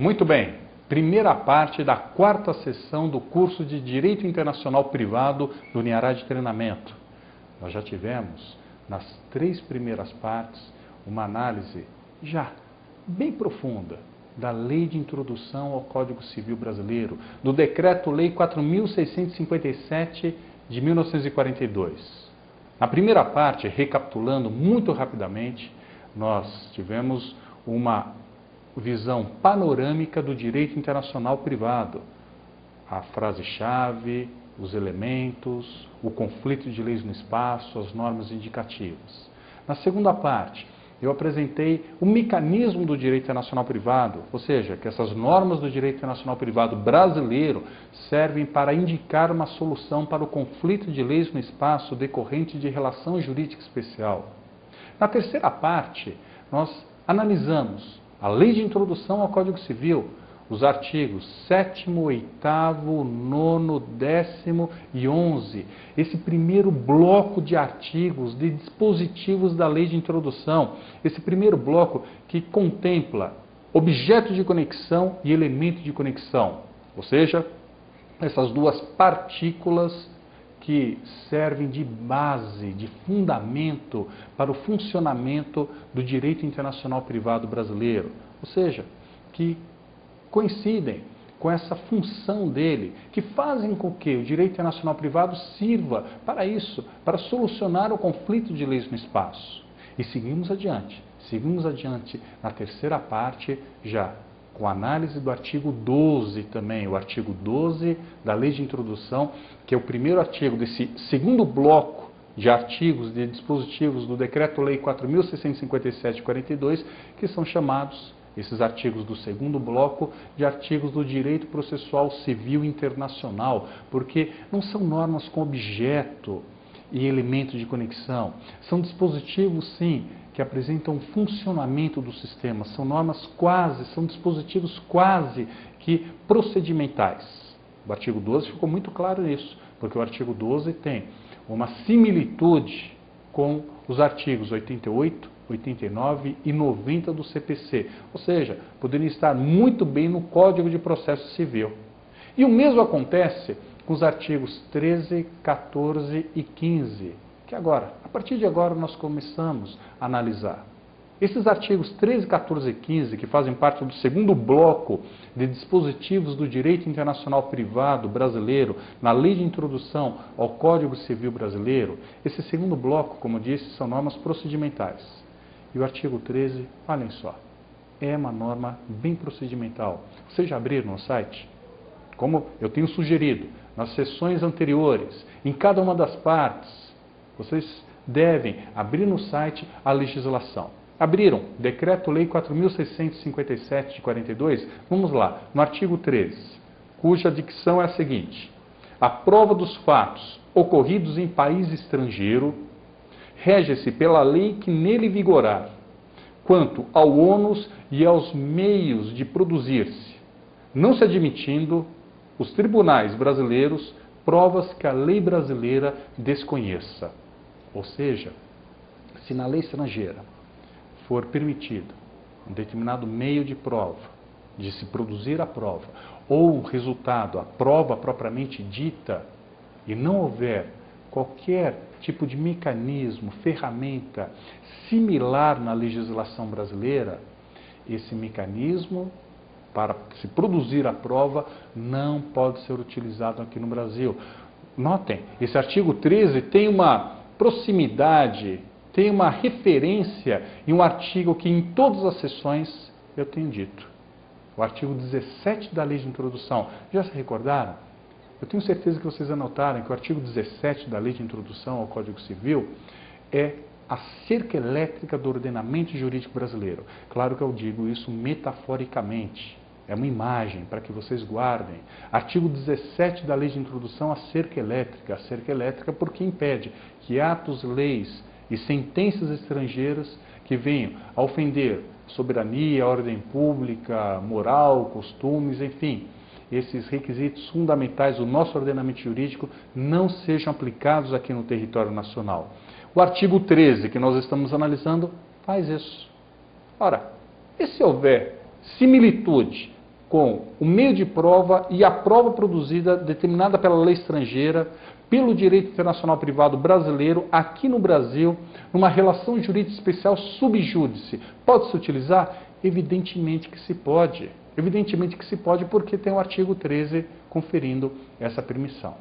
Muito bem, primeira parte da quarta sessão do curso de Direito Internacional Privado do Niará de Treinamento. Nós já tivemos, nas 3 primeiras partes, uma análise já bem profunda da Lei de Introdução ao Código Civil Brasileiro, do Decreto-Lei 4.657 de 1942. Na primeira parte, recapitulando muito rapidamente, nós tivemos uma visão panorâmica do direito internacional privado. A frase-chave, os elementos, o conflito de leis no espaço, as normas indicativas. Na segunda parte, eu apresentei o mecanismo do direito internacional privado, ou seja, que essas normas do direito internacional privado brasileiro servem para indicar uma solução para o conflito de leis no espaço decorrente de relação jurídica especial. Na terceira parte, nós analisamos a Lei de Introdução ao Código Civil, os artigos 7º, 8º, 9º, 10º e 11º. Esse primeiro bloco de artigos, de dispositivos da Lei de Introdução. Esse primeiro bloco que contempla objeto de conexão e elemento de conexão. Ou seja, essas duas partículas que servem de base, de fundamento para o funcionamento do direito internacional privado brasileiro. Ou seja, que coincidem com essa função dele, que fazem com que o direito internacional privado sirva para isso, para solucionar o conflito de leis no espaço. E seguimos adiante na terceira parte, já com análise do artigo 12 também, o artigo 12 da Lei de Introdução, que é o primeiro artigo desse segundo bloco de artigos, de dispositivos do Decreto-Lei 4.657 de 42, que são chamados, esses artigos do segundo bloco, de artigos do direito processual civil internacional, porque não são normas com objeto e elemento de conexão, são dispositivos, sim, que apresentam o funcionamento do sistema, são normas quase, são dispositivos quase que procedimentais. O artigo 12 ficou muito claro nisso, porque o artigo 12 tem uma similitude com os artigos 88, 89 e 90 do CPC, ou seja, poderiam estar muito bem no Código de Processo Civil. E o mesmo acontece com os artigos 13, 14 e 15, que agora, a partir de agora, nós começamos a analisar. Esses artigos 13, 14 e 15, que fazem parte do segundo bloco de dispositivos do direito internacional privado brasileiro, na Lei de Introdução ao Código Civil Brasileiro, esse segundo bloco, como eu disse, são normas procedimentais. E o artigo 13, olhem só, é uma norma bem procedimental. Vocês já abriram no site? Como eu tenho sugerido nas sessões anteriores, em cada uma das partes, vocês devem abrir no site a legislação. Abriram, Decreto-Lei 4.657 de 42, vamos lá, no artigo 13, cuja dicção é a seguinte: a prova dos fatos ocorridos em país estrangeiro rege-se pela lei que nele vigorar, quanto ao ônus e aos meios de produzir-se, não se admitindo os tribunais brasileiros provas que a lei brasileira desconheça. Ou seja, se na lei estrangeira for permitido um determinado meio de prova, de se produzir a prova, ou o resultado, a prova propriamente dita, e não houver qualquer tipo de mecanismo, ferramenta similar na legislação brasileira, esse mecanismo para se produzir a prova não pode ser utilizado aqui no Brasil. Notem, esse artigo 13 tem uma proximidade, tem uma referência em um artigo que em todas as sessões eu tenho dito. O artigo 17 da Lei de Introdução. Já se recordaram? Eu tenho certeza que vocês anotaram que o artigo 17 da Lei de Introdução ao Código Civil é a cerca elétrica do ordenamento jurídico brasileiro. Claro que eu digo isso metaforicamente. É uma imagem para que vocês guardem. Artigo 17 da Lei de Introdução à cerca elétrica. A cerca elétrica porque impede que atos, leis e sentenças estrangeiras que venham a ofender soberania, ordem pública, moral, costumes, enfim, esses requisitos fundamentais do nosso ordenamento jurídico não sejam aplicados aqui no território nacional. O artigo 13 que nós estamos analisando faz isso. Ora, e se houver similitude com o meio de prova e a prova produzida, determinada pela lei estrangeira, pelo direito internacional privado brasileiro, aqui no Brasil, numa relação jurídica especial sub judice. Pode-se utilizar? Evidentemente que se pode. Evidentemente que se pode, porque tem o artigo 13 conferindo essa permissão.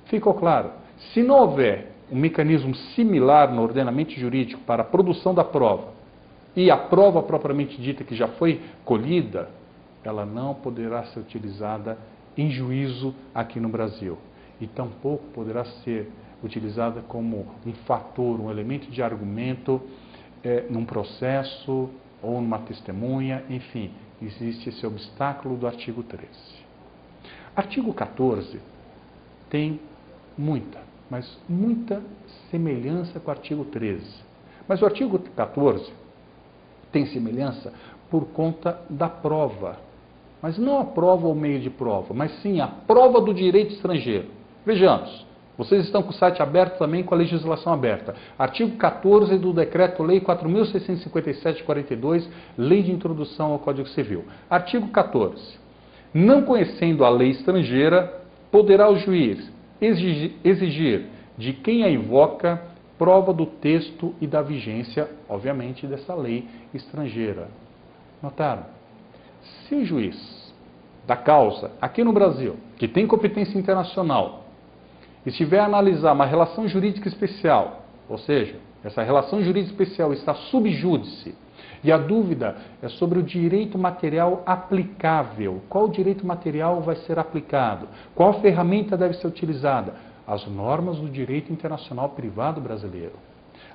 Ficou claro? Se não houver um mecanismo similar no ordenamento jurídico para a produção da prova, e a prova propriamente dita que já foi colhida, ela não poderá ser utilizada em juízo aqui no Brasil. E tampouco poderá ser utilizada como um fator, um elemento de argumento num processo ou numa testemunha, enfim, existe esse obstáculo do artigo 13. Artigo 14 tem muita, mas muita semelhança com o artigo 13. Mas o artigo 14 tem semelhança por conta da prova. Mas não a prova ou meio de prova, mas sim a prova do direito estrangeiro. Vejamos, vocês estão com o site aberto também, com a legislação aberta. Artigo 14 do Decreto-Lei 4.657/42, Lei de Introdução ao Código Civil. Artigo 14. Não conhecendo a lei estrangeira, poderá o juiz exigir de quem a invoca prova do texto e da vigência, obviamente, dessa lei estrangeira. Notaram? Se o juiz da causa, aqui no Brasil, que tem competência internacional, estiver a analisar uma relação jurídica especial, ou seja, essa relação jurídica especial está sub júdice, e a dúvida é sobre o direito material aplicável. Qual direito material vai ser aplicado? Qual ferramenta deve ser utilizada? As normas do direito internacional privado brasileiro.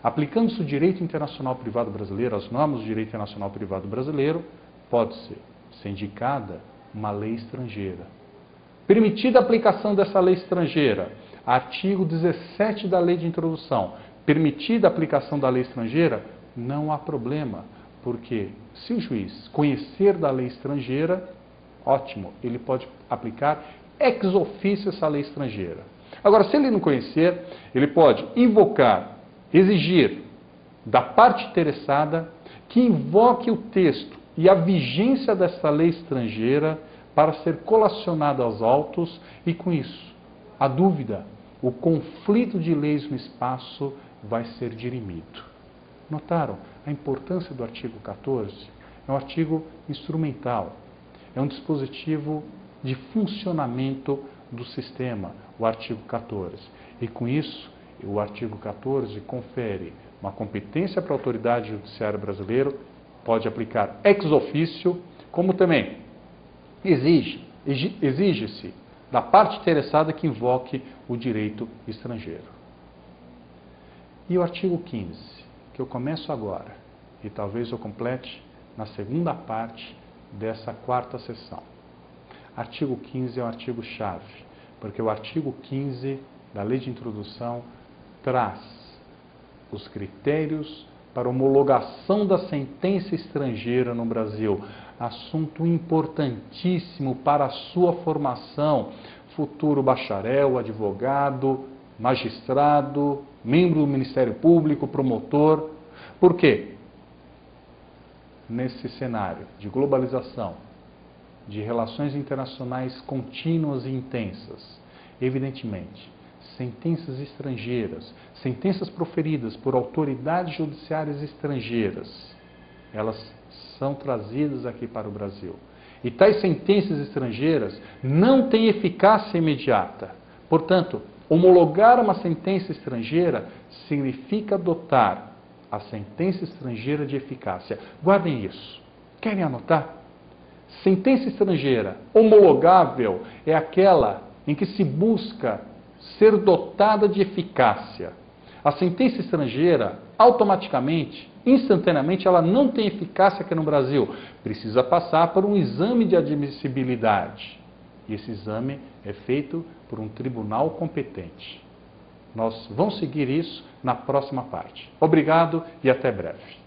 Aplicando-se o direito internacional privado brasileiro, as normas do direito internacional privado brasileiro, pode ser indicada uma lei estrangeira. Permitida a aplicação dessa lei estrangeira, artigo 17 da Lei de Introdução, permitida a aplicação da lei estrangeira, não há problema, porque se o juiz conhecer da lei estrangeira, ótimo, ele pode aplicar ex officio essa lei estrangeira. Agora, se ele não conhecer, ele pode invocar, exigir da parte interessada que invoque o texto e a vigência dessa lei estrangeira para ser colacionada aos autos e, com isso, a dúvida, o conflito de leis no espaço vai ser dirimido. Notaram a importância do artigo 14? É um artigo instrumental, é um dispositivo de funcionamento do sistema, o artigo 14. E com isso, o artigo 14 confere uma competência para a autoridade judiciária brasileira, pode aplicar ex officio, como também exige-se da parte interessada que invoque o direito estrangeiro. E o artigo 15, que eu começo agora, e talvez eu complete na segunda parte dessa quarta sessão. Artigo 15 é um artigo-chave, porque o artigo 15 da Lei de Introdução traz os critérios para homologação da sentença estrangeira no Brasil. Assunto importantíssimo para a sua formação. Futuro bacharel, advogado, magistrado, membro do Ministério Público, promotor. Por quê? Nesse cenário de globalização, de relações internacionais contínuas e intensas, evidentemente, sentenças estrangeiras, sentenças proferidas por autoridades judiciárias estrangeiras, elas são trazidas aqui para o Brasil. E tais sentenças estrangeiras não têm eficácia imediata. Portanto, homologar uma sentença estrangeira significa dotar a sentença estrangeira de eficácia. Guardem isso. Querem anotar? Sentença estrangeira homologável é aquela em que se busca ser dotada de eficácia. A sentença estrangeira, automaticamente, instantaneamente, ela não tem eficácia aqui no Brasil. Precisa passar por um exame de admissibilidade. E esse exame é feito por um tribunal competente. Nós vamos seguir isso na próxima parte. Obrigado e até breve.